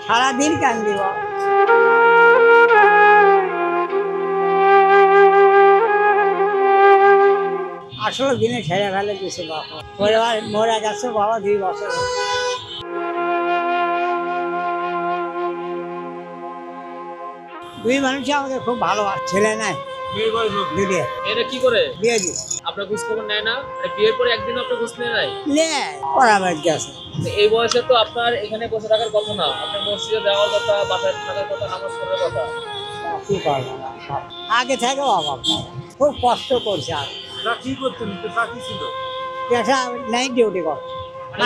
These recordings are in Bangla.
সারাদিন কান্দি বাবা। আসলে দিনে ছেড়ে ফেলে দিছে বাবা। পরিবার মরে গেছে বাবা 2 বছর। দুই মানুষ আমাকে খুব ভালোবাসে। ছেলে নাই, দুটো এটা কি করে বিয়ে দিই আপনার খোঁজ খবর নেয় না? বিয়ের পরে একদিন আপনার খোঁজ নেয় নাই? নেয় ওরা বাড়িতে আছে। তো এই বয়সে তো আপনার এখানে বসে থাকার কথা না, আপনার মসজিদে যাওয়ার কথা, বাসায় থাকার কথা, নামাজ পড়ার কথা। কি করবো না, আগে থেকে বাবা খুব কষ্ট করছে। আর কি করতেন? চাকরি ছিল? পেশা নাই, ডিউটি করে।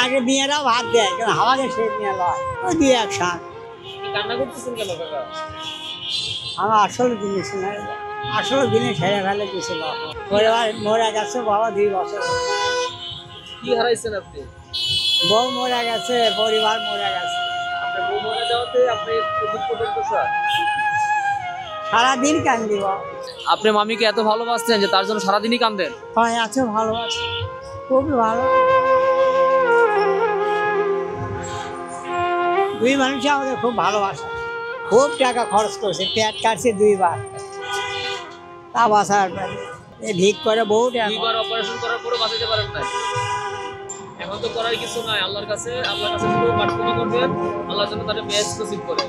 আগে মেয়েরাও ভাত দেয়, কিন্তু আমাকে সে নিয়ে লয় ওই 2-1 সাল। কি কান্না করতেছেন কেন কাকা? আমার আসলে জিনিস নাই, আসলে দিনে ছেড়ে ফেলে দিছে বাবা। পরিবার মরে গেছে বাবা 2 বছর। কি হারাইছেন আপনি? বউ মরে গেছে, পরিবার মরে গেছে। আপনার বউ মারা যাওয়াতে আপনি দুঃখ স্যার। সারাদিন কান্দি বাবা। আপনি মামিকে এত ভালোবাসতেন যে তার জন্য সারাদিনই কান্দেন? হয় আছে, ভালো আছে, খুবই ভালো। দুই মানুষ আমাকে খুব ভালোবাসে, খুব টাকা খরচ করছে, পেট কাটছে 2 বার, তা বাসার ভিক করে বউ টাকা। দুইবার অপারেশন করার পরে বাঁচাতে পারেন নাই। এখন তো করার কিছু নাই, আল্লাহর কাছে শুধু প্রার্থনা করবেন, আল্লাহ যেন তাদের বেহেশত নসিব করে।